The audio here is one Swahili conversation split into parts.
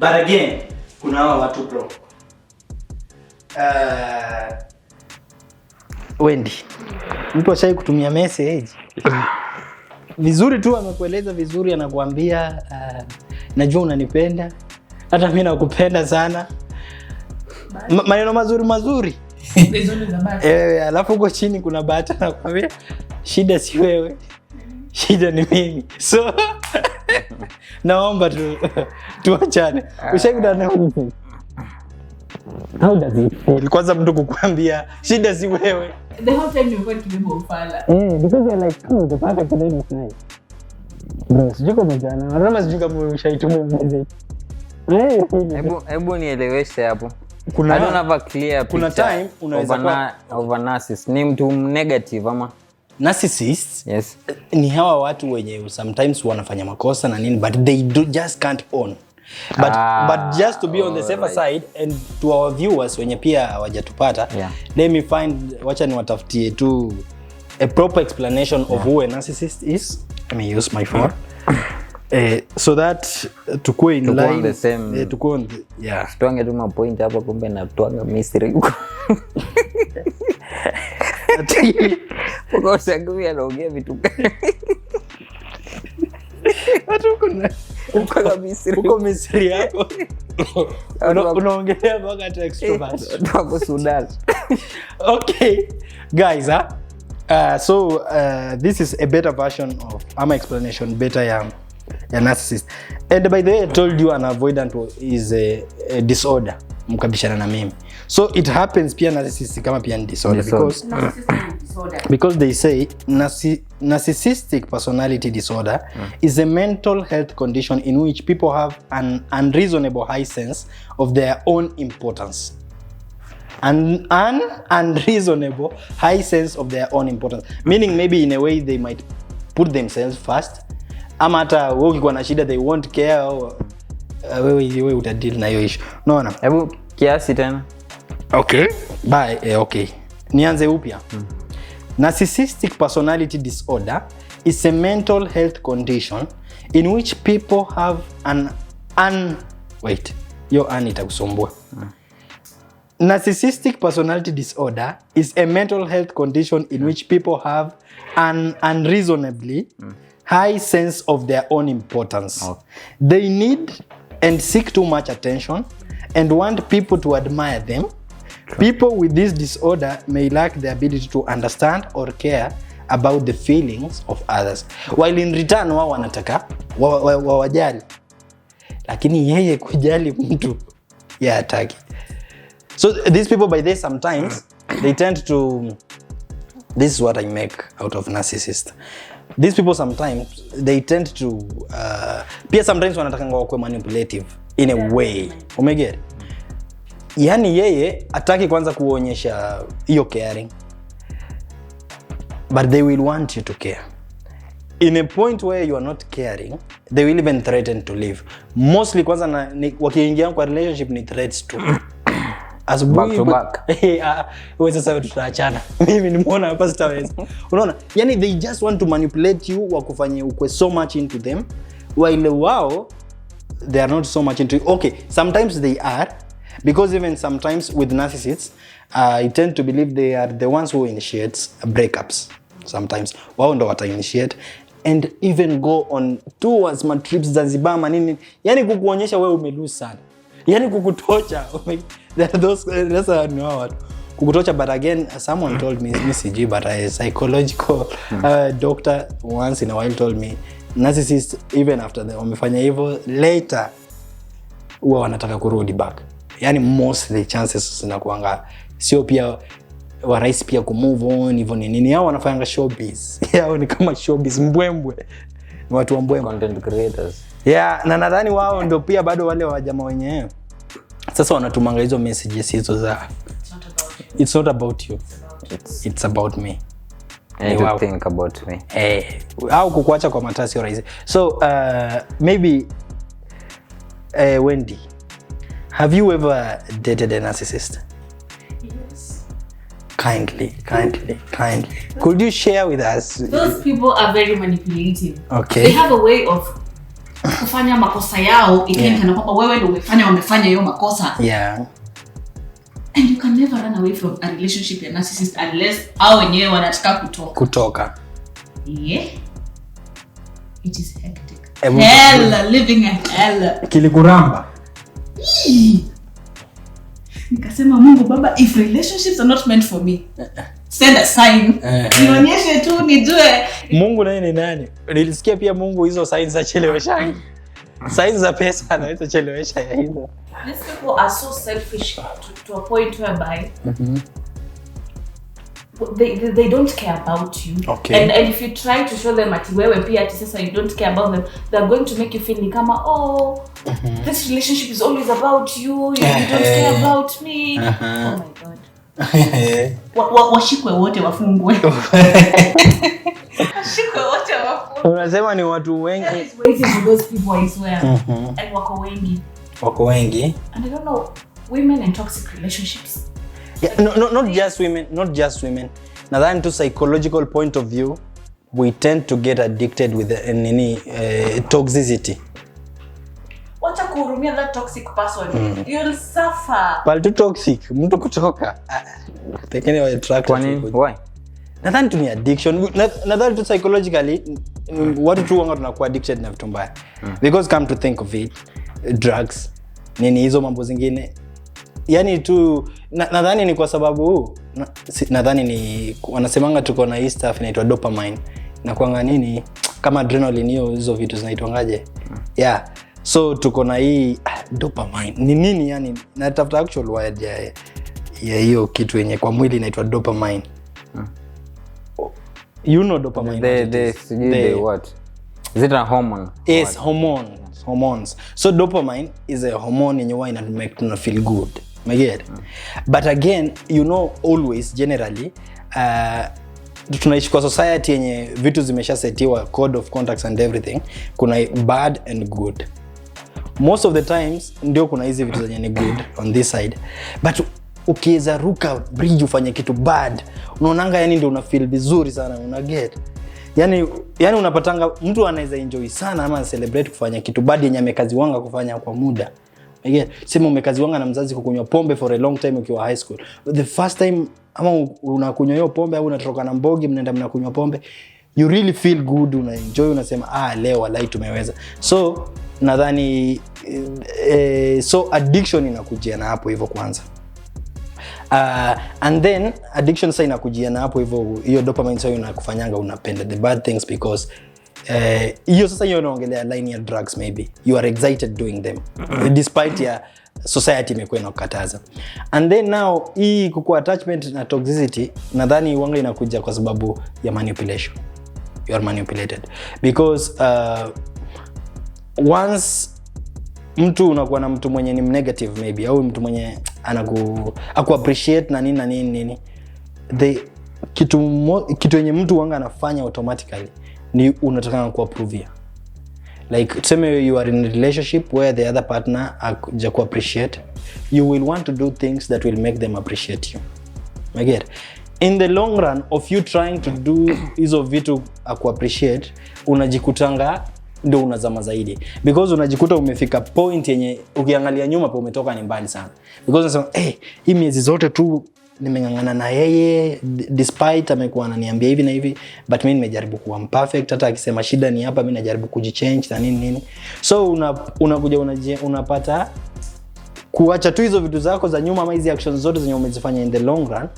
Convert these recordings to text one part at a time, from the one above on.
But again, kuna hawa watu bro. Wendy. Mtu ashai kutumia message. Vizuri tu amekueleza vizuri, anakuambia najua unanipenda. Hata mimi nakupenda sana. Maneno mazuri. Alafu huko chini kuna bahati anakuambia shida si wewe. Shida ni mimi. So naomba tuachane. Ushaikutana how does it feel? Kwanza mtu kukuambia shida si wewe. The whole time you're going to be ufala. Because you're like, oh, the perfect name is nice. Bro, sijui kama jana. Rama sijui kama ushaituma message. Hebu nieleweshe hapo. I don't have a clear picture. Kuna time unaweza kuwa over narcissist. Ni mtu negative ama? Narcissists, yes. Ni hawa watu wenye sometimes wanafanya makosa na nini, but they just can't own. But just to be on the safer side and to our viewers wenye pia hawajatupata, let me find, wacha niwatafutie tu a proper explanation of who a narcissist is. Let me use my phone. So that tukue in line, the same. Tukue on Tuange tu ma point hapa, kumbe na tuanga mystery huko. Kwa sababu anaongea vitu gani? Watu kuna uko Misri yako. Unaongelea mpaka tu extrovert. Tuko Sudan. Okay. Guys, so this is a better version of explanation better ya narcissist. And by the way, I told you an avoidant is a disorder. Mkabishana na mimi. So it happens pia narcissistic kama pia disorder because they say narcissistic personality disorder is a mental health condition in which people have an unreasonable high sense of their own importance. An unreasonable high sense of their own importance. Meaning maybe in a way they might put themselves first. Ama hata wewe ukikuwa na shida they won't care. Wewe utadeal na hiyo issue. Unaona? Hebu kiasi tena. Okay. Bye. Okay. Nianze upya. Narcissistic personality disorder is a mental health condition in which people have itakusumbua. Narcissistic personality disorder is a mental health condition in which people have an unreasonably high sense of their own importance. Okay. They need and seek too much attention and want people to admire them. People with this disorder may lack the ability to understand or care about the feelings of others. While in return wao wanataka wawajali. Lakini yeye kujali mtu hataki. So these people by this sometimes they tend to, this is what I make out of narcissist. These people sometimes they tend to pia sometimes wanataka wakuwe manipulative in a way. Umeget? Yani yeye ataki kwanza kuonyesha hiyo caring, but they will want you to care. In a point where you are not caring, they will even threaten to leave. Mostly kwanza wakiingia kwa relationship ni threats to back to back. Wewe sasa tutaachana. Mimi nimeona hapa sitaweza. Unaona? Yani they just want to manipulate you, wakufanyia ukwe so much into them, while wao they are not so much into you. Okay, sometimes they are, because even sometimes with narcissists, I tend to believe they are the ones who initiates breakups. Sometimes wao ndo wata initiate and even go on tours, ma trips Zanzibar manini. Yani kukuonyesha wewe umelose sana. Yani kukutocha. That's what kukutocha. But again, someone told me, CG, but a psychological doctor once in a while told me, narcissists even after they wamefanya hivyo later huwa wanataka kurudi back. Yani mostly chances zinakuanga sio pia warahisi pia kumove on hivyo nini. Hao wanafanya showbiz. Hao ni kama showbiz mbwembwe. Ni watu wa mbwembwe, content creators. Na nadhani wao ndio pia bado wale wajama wenyewe. Sasa wanatumanga hizo messages hizo za it's not about you. It's about me. And you think about me. Au kukuacha kwa matasi sio rahisi. So maybe Wendy, have you ever dated a narcissist? Yes. Kindly. Could you share with us? Those people are very manipulative. Okay. They have a way of kufanya makosa yao ikiwa kana kwamba wewe ndio wamefanya hiyo makosa. Yeah. And you can never run away from a relationship ya narcissist unless hao wenyewe wanataka kutoka. Yeah. It is hectic. Hell, living a hell. Kilikuramba. Nikasema Mungu Baba, if relationships are not meant for me, send a sign. Nionyeshe tu nijue. Mungu naye ni nani? Nilisikia pia Mungu hizo signs za chelewesha. Signs za pesa anaweza chelewesha ya hizo. These people are so selfish to a point whereby they don't care about you. Okay. And if you try to show them ati wewe pia ati sasa you don't care about them, they're going to make you feel kama this relationship is always about you, you don't care about me. Oh my God. Washikwe wote wafungwe. Washikwe wote wafungwe. Unasema ni watu wengi. Waiting for those people, I swear. And wako wengi. And I don't know, women in toxic relationships. Yeah, not just women. Nadhani to psychological point of view, we tend to get addicted with toxicity. Wacha kuhurumia that toxic person. You'll suffer. Pal too toxic, mtu kutoka. Pekeni wa attract. Why? Nadhani tu ni addiction. Nadhani tu psychologically watu tu wanga tunakuwa addicted na vitu mbaya. Because come to think of it, drugs, nini hizo mambo zingine. Yani tu nadhani ni kwa sababu nadhani ni wanasemanga tuko na hii stuff inaitwa dopamine. Na kuanga nini kama adrenaline hizo vitu zinaitwangaje? Yeah. So tuko na hii dopamine. Ni nini yani? Natafuta actual word ya hiyo kitu yenye kwa mwili inaitwa dopamine. You know dopamine. The what? Is it a hormone? Yes, hormones. So dopamine is a hormone yenye huwa make you feel good. But again, you know, always generally tunaishi kwa society yenye vitu zimeshasetiwa, code of conduct and everything. Kuna bad and good. Most of the times ndio kuna hizi vitu zenye ni good on this side. But ukiweza ruka bridge ufanye kitu bad, unaonanga yani ndio una feel vizuri sana, una get. Yani unapatanga mtu anaweza enjoy sana ama celebrate kufanya kitu bad yenye amekaziwanga kufanya kwa muda. Sema umekaziwanga na mzazi kukunywa pombe for a long time ukiwa high school. The first time ama unakunywa hiyo pombe au unatoka na mbogi mnaenda mnakunywa pombe, you really feel good, una enjoy, unasema leo walai tumeweza. So nadhani so addiction inakujia na hapo hivyo kwanza. And then addiction sasa inakujia na hapo hivyo, hiyo dopamine sasa inakufanyanga unapenda the bad things because hiyo sasa hiyo inaongelea line ya drugs, maybe you are excited doing them despite ya society imekuwa inakataza. And then now hii kukua attachment na toxicity nadhani wanga inakuja kwa sababu ya manipulation. You are manipulated because once mtu unakuwa na mtu mwenye ni negative maybe au mtu mwenye aku appreciate na nini kitu yenye mtu wanga anafanya automatically ni unataka kuapprove. Like tuseme you are in a relationship where the other partner akuja ku appreciate, you will want to do things that will make them appreciate you. In the long run of you trying to do hizo vitu aku appreciate, unajikutanga ndio unazama zaidi because unajikuta umefika point yenye ukiangalia nyuma pa umetoka ni mbali sana, because unasema hii miezi zote tu nimengangana na yeye despite amekuwa ananiambia hivi na hivi, but mimi nimejaribu kuwa perfect, hata akisema shida ni hapa mimi najaribu kujichange na nini. So unakuja unapata kuacha tu hizo vitu zako za nyuma ama hizo actions zote zenye umezifanya in the long run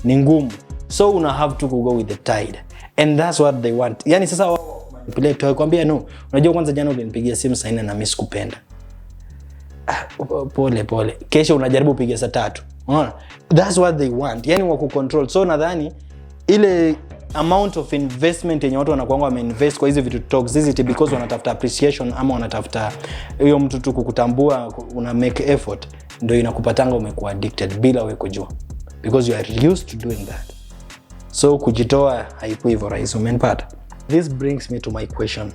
ni ngumu. So una have to go with the tide, and that's what they want. Yani sasa manipulate wakwambia no, unajua kwanza jana ulinipigia simu saa 4 na mimi sikupenda. Pole. Kesho unajaribu kupiga saa 3. Unaona? That's what they want. Yani wako control. So nadhani ile amount of investment yenye watu wanakuanga wameinvest kwa hizo vitu toxicity because wanatafuta appreciation ama wanatafuta hiyo mtu tu kukutambua, una make effort, ndio inakupatanga umekuwa addicted bila wewe kujua, because you are used to doing that. So kujitoa haiko hivyo rahisi, umenipata? This brings me to my question.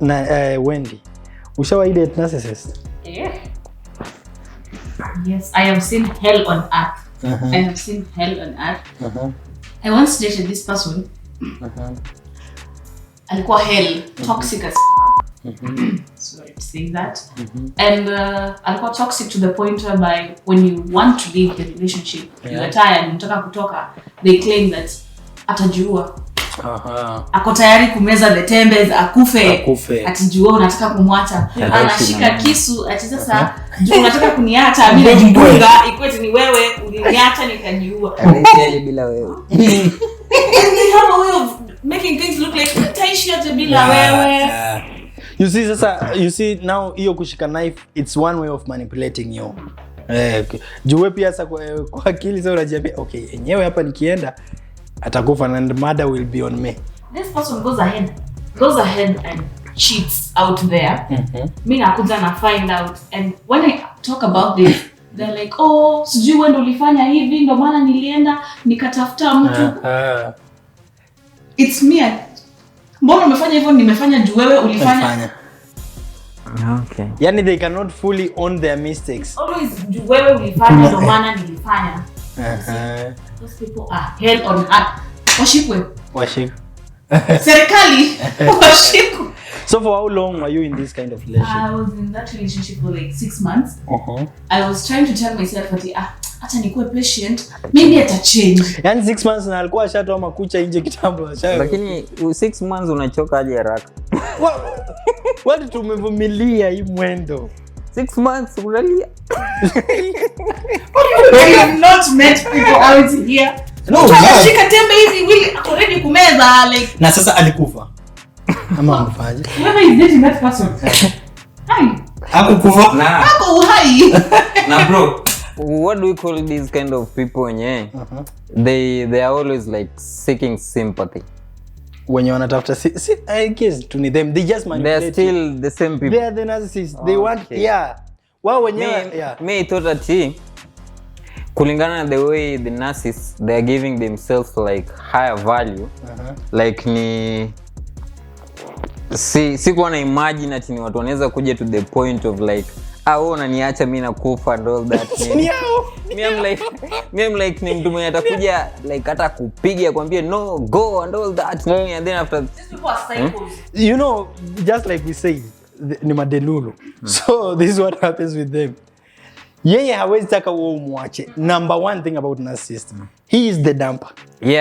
Na Wendy, ushawahi date narcissist? Yeah. Yes, I have seen hell on earth. I have seen hell on earth. I once dated this person. Alikuwa hell, toxic as Sorry to say that. And alikuwa toxic to the point whereby when you want to leave the relationship, you are tired, unataka kutoka, they claim that atajua. Ako tayari kumeza the tembes, akufe. Atijua unataka kumwacha. Anashika kisu ati sasa unataka kuniacha, mimi najigunga, ikwete ni wewe uliniacha nikajiua. Anaishi bila wewe. And they have a way of making things look like taishi aje bila wewe. You see now hiyo kushika knife, it's one way of manipulating you. Juwe pia sasa kwa akili sasa unajiambia okay, yenyewe hapa nikienda atakufa and murder will be on me. This person goes ahead and cheats out there. Mimi nakuja na find out, and when I talk about this they're like, oh, sijui wewe ndio ulifanya hivi ndio maana nilienda nikatafuta mtu. It's me. Mbona umefanya hivyo? Nimefanya juu wewe ulifanya. Okay. Yani they cannot fully own their mistakes. Always juu wewe ulifanya ndio maana nilifanya. Those people are hell on earth. Washikwe. Serikali. Washikwe. So for how long were you in this kind of relationship? I was in that relationship for like 6 months. I was trying to tell myself that acha nikuwe patient, maybe ata change. Yani 6 months na alikuwa ashatoa makucha nje kitambo. Lakini 6 months unachoka aje haraka? Watu tumevumilia hii mwendo. 6 months unalia. We have not met people out here. No, shika tembe hivi wili already kumeza like. Na sasa alikufa. Ama amfaje? Whoever is dating that person. Hai. Hakukufa? Na. Hako uhai. Na bro, what do we call these kind of people wenye? They are always like seeking sympathy. When you wanatafuta I guess to them they just manipulate. They're still the same people. They are the narcissists. They want wao wenyewe Me thought that kulingana na the way the narcissists they are giving themselves like higher value. Like ni si kuona imagine ati ni watu wanaweza kuja to the point of like wewe unaniacha mimi nakufa and all that. I'm like ni mtu mwenye atakuja like hata kupiga kwambie no go and all that. And then after you know, just like we say ni madelulu. So this is what happens with them. Yeye hawezi taka wewe umwache. Number one thing about narcissist, he is the dumper.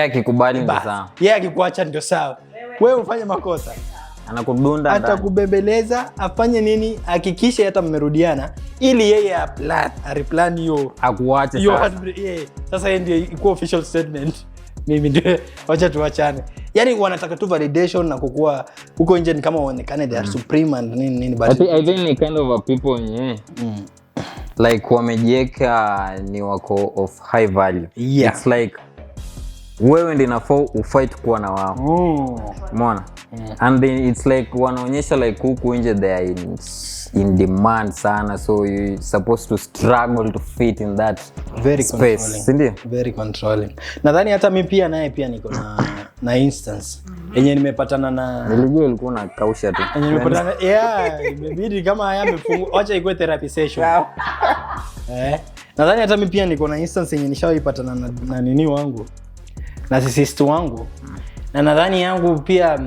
Akikubali ndio sawa. Akikuacha ndio sawa. Wewe ufanye makosa, anakudunda ndani, atakubembeleza, afanye nini, hakikisha hata mmerudiana ili yeye replan hiyo akuache sasa. Sasa yeye ndio iko official statement, mimi ndio wacha tuachane. Yani wanataka tu validation na kukua huko nje ni kama waonekane they are supreme and nini but I think ni kind of a people like wamejieka ni wako of high value. It's like wewe ndio unafaa ufight kuwa na wao. Umeona? And then it's like wanaonyesha like huku nje they are in demand sana, so you supposed to struggle to fit in that very space. Controlling. Very controlling. Nadhani hata mimi pia naye pia niko na instance yenye nimepatana na nilijua ulikuwa unakausha tu. Yenye nimepatana imebidi kama amefungua acha ikuwe therapy session. Nadhani hata mimi pia niko na instance yenye nishawaipatana na nini wangu. Na sisi wangu. Na nadhani yangu pia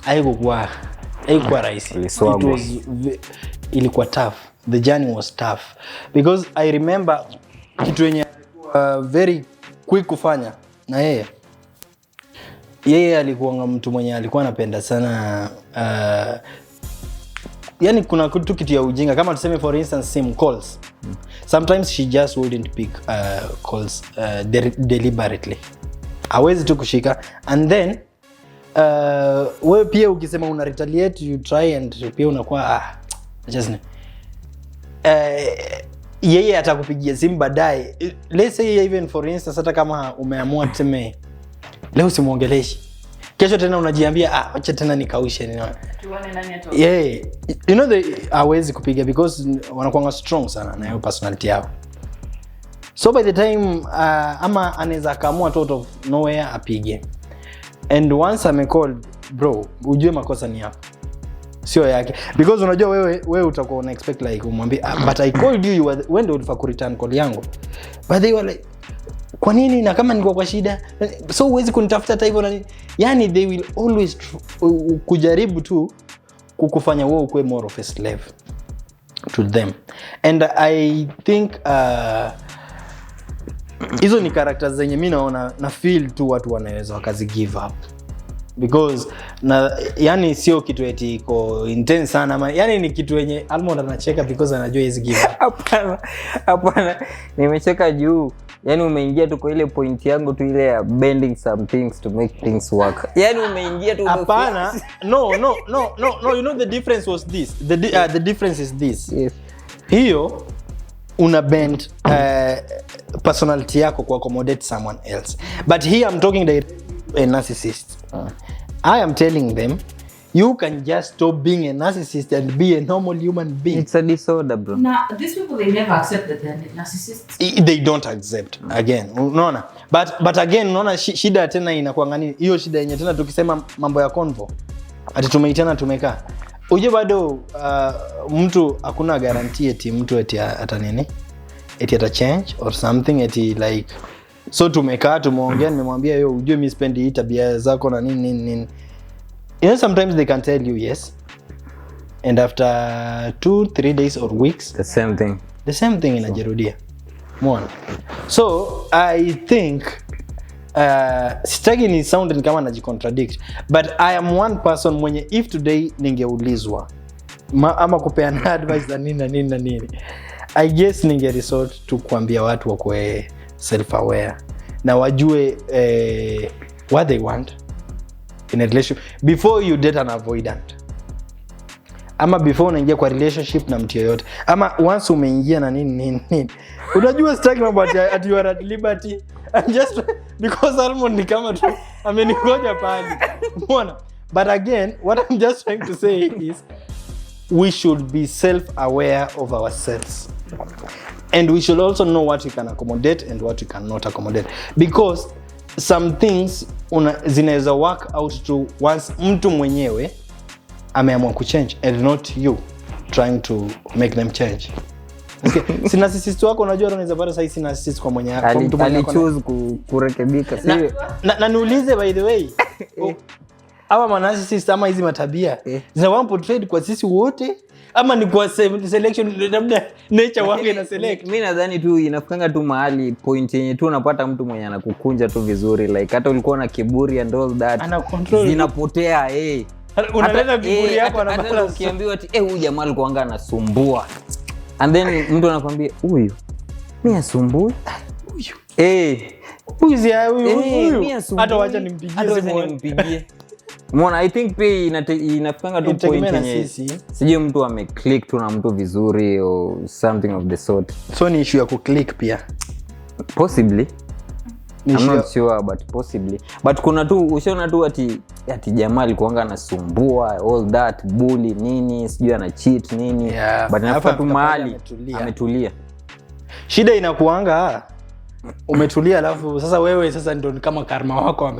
haikuwa rahisi. Ilikuwa tough. The journey was tough because I remember kitu yenye very quick kufanya na yeye alikuwa mtu mwenye alikuwa anapenda sana yani kuna kitu ya ujinga kama tuseme for instance sim calls. Sometimes she just wouldn't pick calls deliberately. Hawezi tu kushika and then wewe pia ukisema una retaliate you try and pia unakuwa just yeye atakupigia simu baadaye. Let's say even for instance hata kama umeamua tuseme leo simuongeleshi, kesho tena unajiambia acha tena nikaushe tuone nani atoka. You know they hawezi kupiga because wanakuwa strong sana na hiyo personality yao. So by the time ama anaweza kaamua out of nowhere apige. And once amecall bro, ujue makosa ni yako, sio yake, because unajua wewe utakuwa una expect like umwambie but I called you when do you return call yangu, but they were like kwa nini na kama niko kwa shida so huwezi kunitafuta hata hivyo na nini. Yani they will always kujaribu tu kukufanya wewe ukue more of a slave to them. And I think hizo ni characters zenye mimi naona na feel tu watu wanaweza wakazi give up. Because yani sio kitu eti iko intense sana ama yani ni kitu yenye Almond anacheka because anajua hizi give up. Hapana, nimecheka juu yani umeingia tu kwa ile point yangu tu ile ya bending some things to make things work. Yani umeingia tu. Hapana, no, you know the difference was this. The difference is this. Yes. Hiyo una bend personality yako ku accommodate someone else. But here I'm talking a narcissist. I am telling them you can just stop being a narcissist and be a normal human being. It's a disorder, bro. Now, these people, they never accept that they're narcissists. They don't accept. Again, unaona. But again, unaona shida tena inakuanga nini? Hiyo shida yenye tena tukisema mambo ya convo. Ati tumeitana tumekaa. Uje bado mtu hakuna guarantee eti mtu eti ata nini? Eti ata change or something eti like so tumekaa tumeongea nimemwambia yo ujue mimi sipendi hii tabia zako na nini. You know, sometimes they can tell you yes, and after 2-3 days or weeks the same thing inajirudia. Umeona? So I think sitaki ni sound kama najicontradict, but I am one person mwenye if today ningeulizwa ama kupeana advice za nini I guess ninge resort to kuambia watu wakwe self aware na wajue what they want in a relationship before you date an avoidant, ama before unaingia kwa relationship na mtu yoyote, ama once umeingia na nini unajua sitaki mambo at you are at liberty and just because Almond ni kama tu ameningoja pale. Umeona? But again, what I'm just trying to say is we should be self-aware of ourselves. And we should also know what we can accommodate and what we cannot accommodate. Because some things zinaweza work out to once mtu mwenyewe ameamua kuchange and not you trying to make them change. Okay. Si narcissist wako unajua unaweza pata sasa narcissist kwa mwenye yako mtu mwenye ali choose kurekebika. Na niulize by the way. Ama narcissist ama hizi matabia zinakuwa portrayed kwa sisi wote ama ni kwa selection labda nature wange na select. Mimi nadhani tu inafukanga tu mahali point yenye tu unapata mtu mwenye anakukunja tu vizuri like hata ulikuwa na kiburi and all that zinapotea unaleta kiburi yako anapata ukiambiwa ati huyu jamaa alikuwa anga anasumbua and then mtu anakuambia huyu mimi asumbui huyu hata wacha nimpigie. Umeona, I think pia inafikanga tu point yenye sije mtu ameclick tu na mtu vizuri or something of the sort. So ni issue ya kuclick pia possibly. I'm not sure but possibly. But kuna tu ushaona tu ati jamaa alikuanga anasumbua all that bully nini sijui ana cheat nini but nafika tu mahali ametulia. Shida inakuanga umetulia alafu sasa wewe sasa ndio kama karma wako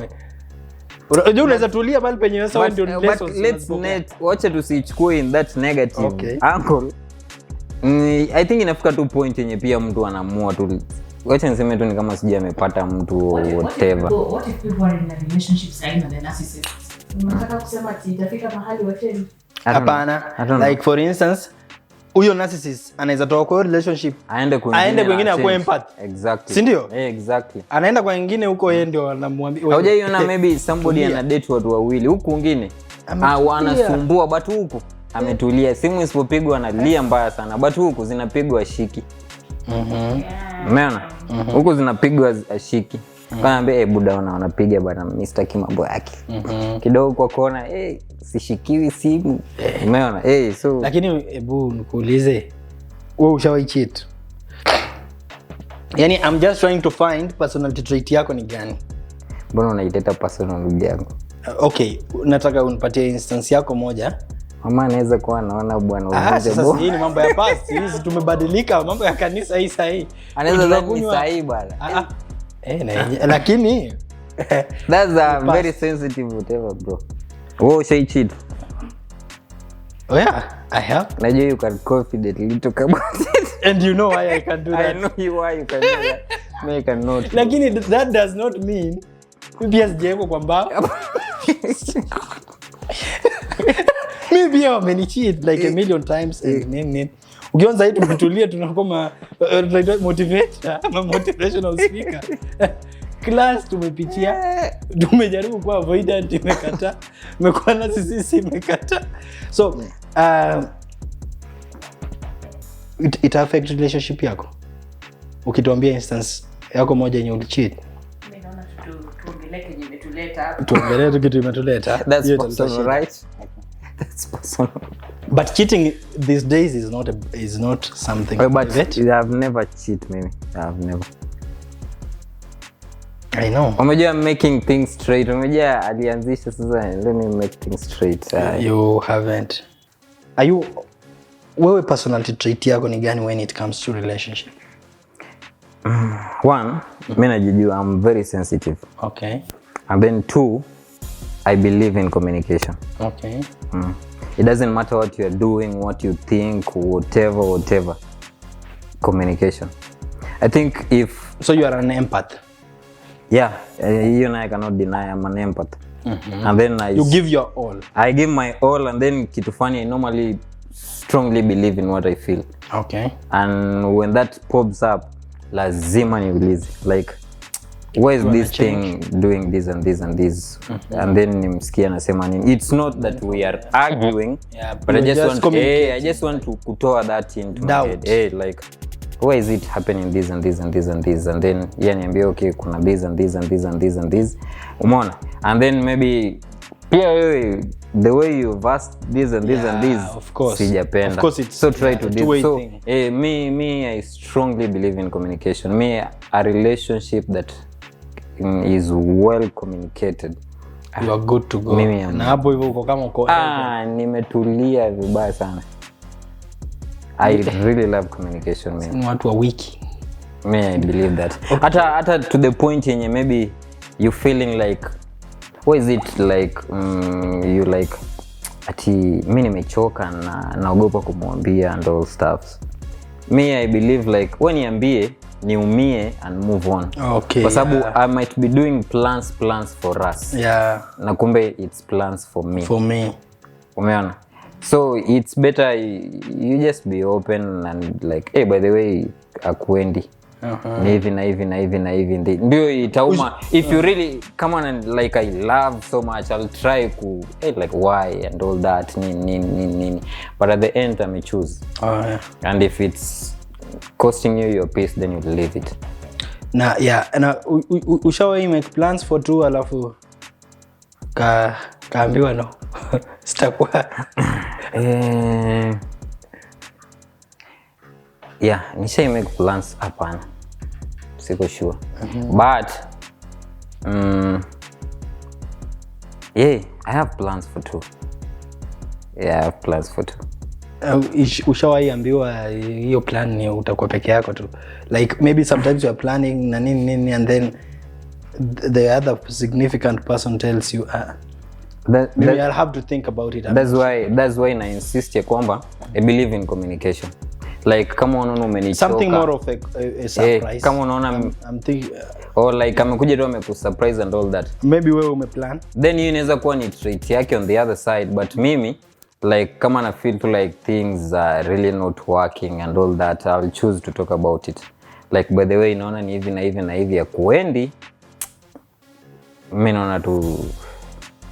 unajua unaweza tulia bali penye sasa wewe ndio lessons. Let's watch to sichukue in that negative angle. I think inafika tu point yenye pia mtu anaamua tu wacha niseme tu ni kama sija amepata mtu whatever. What if people are in a relationship saying that they're narcissists? Unataka kusema ati itafika mahali wote? Hapana. Like for instance huyo narcissist anaweza toka kwa relationship aende kwingine akue empath. Exactly. Si ndio? Exactly. Anaenda kwa wengine huko yeye ndio anamwambia. Hujaiona maybe somebody ana date watu wawili huku wengine wanasumbua but huku ametulia. Simu isipopigwa analia mbaya sana but huku zinapigwa shiki. Umeona? Huku zinapigwa ashiki. Kaambia buda wanapiga bana Mr. Kimambo yake. Kidogo kwa kona sishikiwi simu. Umeona? So lakini hebu nikuulize wewe ushawahi cheat? Yani I'm just trying to find personality trait yako ni gani? Mbona unaiteta personality yangu? Okay, nataka unipatie instance yako moja. Mama anaweza kuwa anaona bwana uvuze bo. Sasa hii ni mambo ya past. Hizi tumebadilika mambo ya kanisa hii sahi. Anaweza kunywa sahi bwana. Lakini that's a very sensitive whatever bro. Wewe say cheat. Oh yeah, I have. Najua you can confidently talk about it. And you know why I can do that. I know why you can do that. Me cannot. Lakini that does not mean pia sijeko kwa mbao. Maybe you many cheat like a million times and ukianza hitu tumetulia tunakoma motivator ama motivational speaker. Class tumepitia, tumejaribu kuwa avoidant, imekata, imekuwa na sisi imekata. So it affect relationship yako. Ukituambia instance yako moja yenye ulicheat. Mimi naona tuongelee kenye imetuleta hapa. Tuongelee tu kitu imetuleta. That's personal, right? That's personal. But cheating these days is not something. But I've never cheat, maybe. I've never. I know. Umejua making things straight. Umejua alianzisha sasa, let me make things straight. You haven't. Are you wewe personality trait yako ni gani when it comes to relationship? One, mimi najijua I'm very sensitive. Okay. And then two, I believe in communication. Okay. It doesn't matter what you are doing, what you think, whatever. Communication. I think if... So you are an empath? Yeah, you and I cannot deny I'm an empath. And then you give your all? I give my all, and then kitu funny, I normally strongly believe in what I feel. Okay. And when that pops up, lazima niulize. Like, why is this thing doing this and this and this? And then nimsikia anasema nini. It's not that we are arguing, but I just want to kutoa that into my head. Hey, like, why is it happening this and this and this and this? And then niambie okay, kuna this and this and this and this and this. Umeona? And then maybe the way you've asked this and this and this, of course. Sijapenda. Of course, it's so try to do so. Me, I strongly believe in communication. Me, a relationship that is well communicated. You are good to go. Na hapo hivyo uko kama uko. Nimetulia vibaya sana. I really love communication, man. Ni watu wa wiki. Me, I believe that. Okay. Hata to the point yenye maybe you feeling like, what is it like, you like, ati mimi nimechoka na naogopa kumwambia and all stuff. Me, I believe like, when niambie, niumie and move on. Okay. Kwa sababu I might be doing plans for us. Yeah. Na kumbe it's plans for me. For me. Umeona? So it's better you just be open and like, hey, by the way, akuendi. Ni hivi na hivi na hivi na hivi. Ndio itauma. If you really come on and like I love so much, I'll try to like why and all that. But at the end, I may choose. Oh, yeah. And if it's costing you your peace, then you leave it. Na ushawahi make plans for two alafu kaambiwa no. Sitakuwa. Yeah, nishai make plans hapana. Siko sure. But I have plans for two. Yeah, I have plans for two. Ushawahi ambiwa hiyo plan ni utakuwa peke yako tu? Like maybe sometimes you are planning na nini and then the other significant person tells you maybe I'll have to think about it. That's why I insist ya kwamba I believe in communication. Like kama unaona umenichoka, something more of a surprise. Kama unaona I'm thinking or like amekuja tu amekusurprise and all that. Maybe wewe umeplan. Then you inaweza kuwa ni trait yake on the other side, but mimi like kama na feel to like things are really not working and all that, I'll choose to talk about it. Like by the way, naona ni hivi na hivi na hivi ya kuendi. Mimi naona tu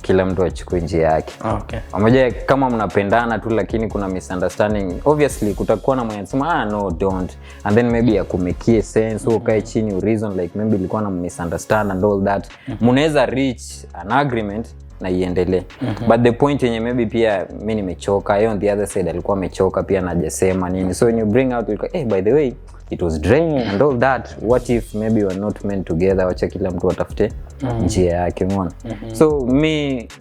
kila mtu achukue njia yake. Okay. Pamoja kama mnapendana tu lakini kuna misunderstanding, obviously kutakuwa na mwenye anasema no don't, and then maybe ya kumekie sense ukae chini reason like maybe ilikuwa na misunderstand and all that. Mnaweza reach an agreement na iendelee. But the point yenye maybe pia mimi nimechoka, on the other side alikuwa amechoka pia na hajasema nini. So when you bring out like, hey, by the way, it was draining and all that. What if maybe you are not meant together? Wacha kila mtu atafute njia yake, umeona? So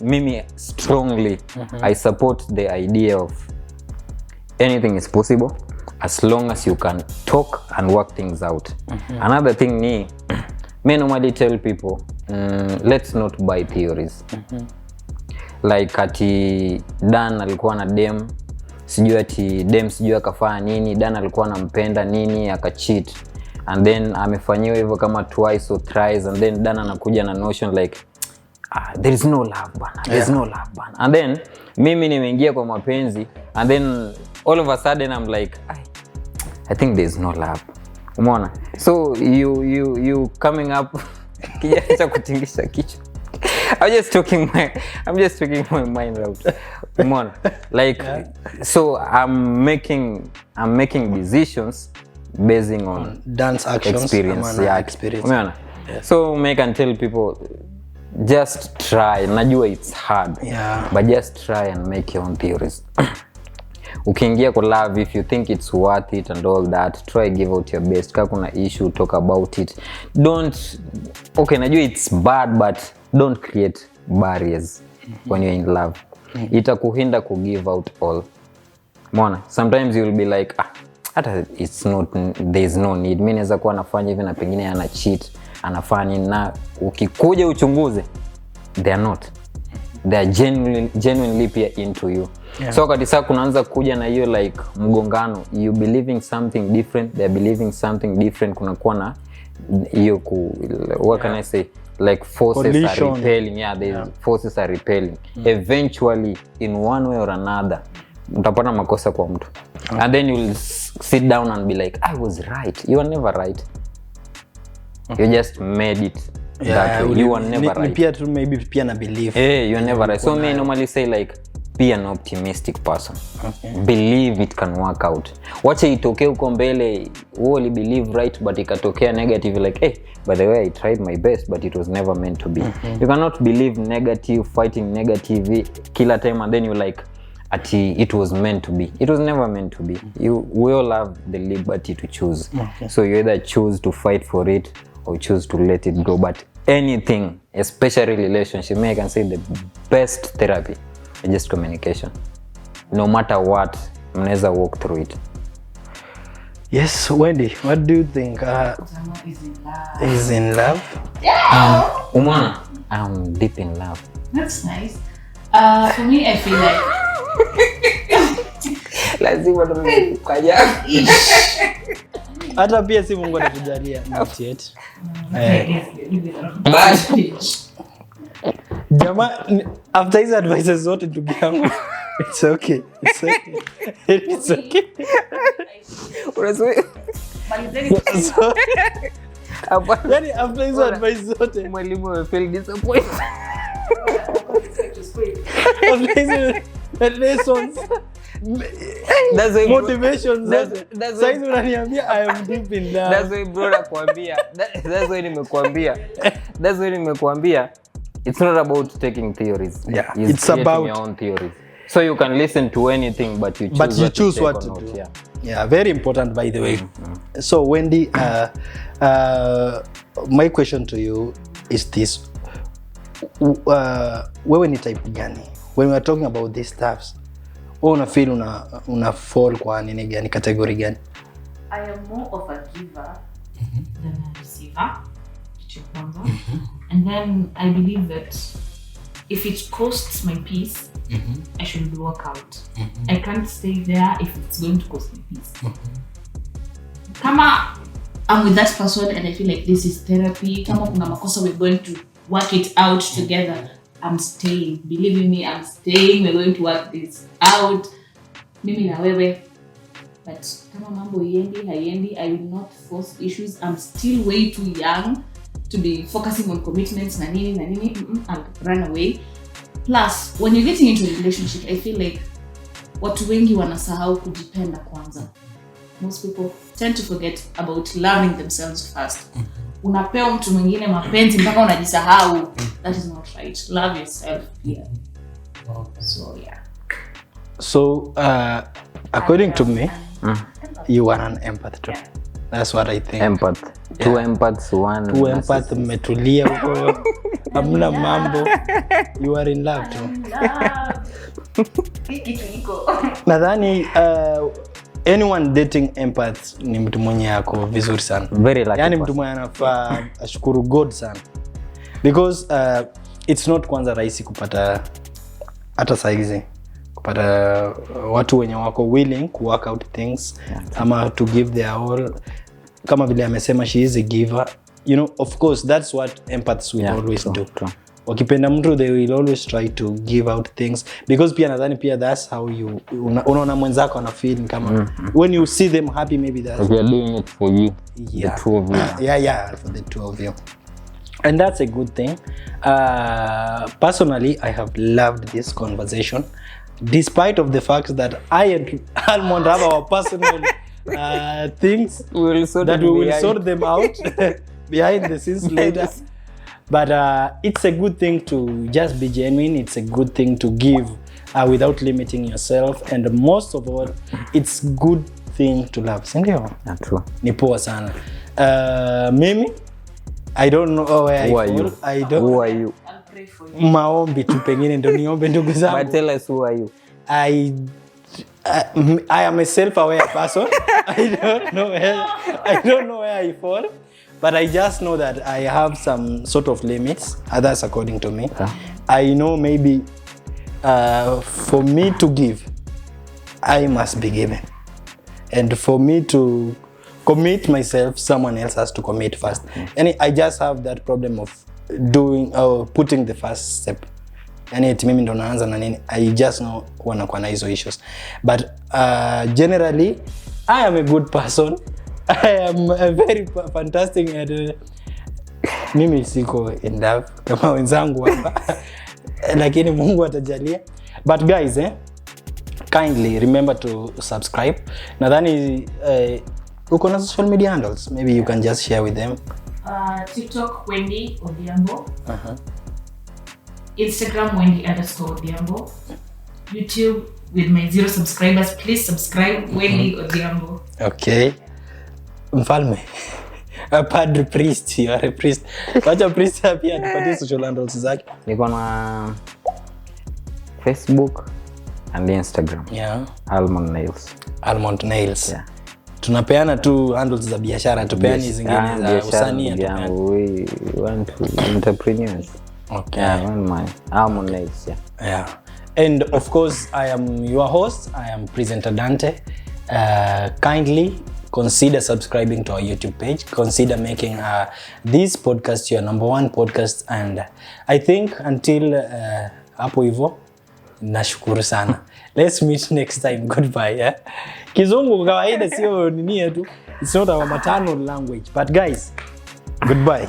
mimi strongly I support the idea of anything is possible as long as you can talk and work things out. Another thing ni me normally tell people, let's not buy theories. Like ati Dan alikuwa na dem, sijui ati dem sijui akafanya nini, Dan alikuwa anampenda nini akacheat, and then amefanyiwa hivyo kama twice or thrice, and then Dan anakuja na notion like there is no love bana, there is no love bana. And then mimi nimeingia kwa mapenzi and then all of a sudden I'm like I think there is no love. Umeona? So you coming up kijana cha kutingisha kichwa. I'm just talking my mind out. Umeona? Like so I'm making decisions basing on dance actions, experience. Experience. Umeona? Yes. So make and tell people just try. Najua it's hard. But just try and make your own theories. Ukiingia kwa love, if you think it's worth it and all that, try give out your best. Kama kuna issue, talk about it. Okay, najua it's bad, but don't create barriers when you're in love. Itakuhinda ku give out all. Mwana, sometimes you'll be like, hata there's no need. Mimi naweza kuwa nafanya hivi na pengine ana cheat, anafanya na ukikuja uchunguze, they are not. They are genuinely pia into you. So wakati sasa kunaanza kuja na hiyo like mgongano, you believing something different, they are believing something different, kunakuwa na hiyo what can I say, like forces Collision. Are repelling. Forces are repelling. Eventually in one way or another utapata makosa kwa mtu. And then you'll sit down and be like, I was right. You are never right. You just made it that way. You are never right. Pia tu maybe pia na believe. You are never right. So me normally say like, be an optimistic person. Believe it can work out. Wacha itokee huko mbele, wewe believe right but ikatokea negative, like by the way I tried my best but it was never meant to be. You cannot believe negative, fighting negative kila time and then you like it was meant to be. It was never meant to be. We all have the liberty to choose. So you either choose to fight for it or choose to let it go. But anything, especially relationship, I can say the best therapy is just communication. No matter what, mnaweza walk through it. Yes, Wendy, what do you think? Is in love? Yeah. Umana, I'm deep in love. That's nice. For me, I feel like lazima tukaja. Hata pia si Mungu anatujalia not yet. Jamaa, after his advices zote ndugu yangu, it's okay. Yani after his advice zote mwalimu amefeel disappointed. After his lessons, that's why motivation. Sasa unaniambia I am deep in love. That's why bro nakwambia. That's why nimekuambia. It's not about taking theories. It's about your own theories. So you can listen to anything but you choose what to do. Yeah, very important by the way. So Wendy, my question to you is this. Wewe ni type gani? When we are talking about these stuffs, una feel una fall kwa nini gani, category gani? I am more of a giver than a receiver. And then I believe that if it costs my peace, I should work out. I can't stay there if it's going to cost me peace. Kama I'm with that person and I feel like this is therapy, kama kuna makosa, we're going to work it out together. I'm staying. Believe me, I'm staying. We're going to work this out. Mimi na wewe. But kama mambo haiendi, I will not force issues. I'm still way too young to be focusing on commitments na nini. I'll run away. Plus, when you're getting into a relationship, I feel like watu wengi wanasahau kujipenda kwanza. Most people tend to forget about loving themselves first. Unapewa mtu mwingine mapenzi mpaka unajisahau. That is not right. Love yourself. So yeah. So according to me, you are an empath too. That's what I think. Empath. Two empaths, one. Two empaths mmetulia huko. Hamna mambo. You are in love too. Nadhani anyone dating empaths ni mtu mwenye yako vizuri sana. Very lucky. Yani mtu mwenye anafaa ashukuru God sana. Because it's not kwanza rahisi kupata hata saizi kupata watu wenye wako willing to work out things ama to give their all. Kama vile amesema, she is a giver. You know, of course, that's what empaths will always do. True. wakipenda mtu they will always try to give out things because pia nadhani pia that's how you unaona mwenzako ana feel kama when you see them happy maybe that's they are doing it for you, the two of you. Yeah, for the two of you. And that's a good thing. Personally, I have loved this conversation, despite of the fact that I and Almond have our personal things We will sort them out behind the scenes later. But it's a good thing to just be genuine. It's a good thing to give without limiting yourself. And most of all, it's good thing to love. Sindio? True. Ni poa sana. Mimi, I don't know where who are you? Who are you? I'll pray for you. Maombi tu pengine ndo niombe ndugu zangu. But tell us, who are you? I am a self-aware person. I don't know where I fall, but I just know that I have some sort of limits. Others according to me. I know maybe for me to give, I must be given, and for me to commit myself, someone else has to commit first. And I just have that problem of doing or putting the first step. Yani eti mimi ndo naanza na nini. I just know wanakuwa na hizo issues. But generally, I am a good person. I am a very fantastic and mimi siko in love kama wenzangu hapa. Lakini Mungu atajalia. But guys, kindly remember to subscribe. Nadhani uko na social media handles, maybe you can just share with them. TikTok Wendy Odhiambo. Instagram Wendy_Odhiambo. YouTube with my 0 subscribers, please subscribe Wendy Odhiambo. Okay. Mfalme. A padre priest, you are a priest. Wacha priest pia tupatie social handles zake. Niko na Facebook and Instagram. Yeah. Almond Nails. Almond Nails. Yeah. Tunapeana tu handles za biashara, tupeani zingine za usanii. We want to entrepreneurs. Okay. Yeah, one my Almond Nails. Yeah. And of course, I am your host. I am presenter Dante. Kindly consider subscribing to our YouTube page. Consider making this podcast your #1 podcast. And I think until hapo hivyo, nashukuru sana. Let's meet next time. Goodbye. Yeah? Kizungu kawaida sio nini yetu. It's not our maternal language. But guys, goodbye.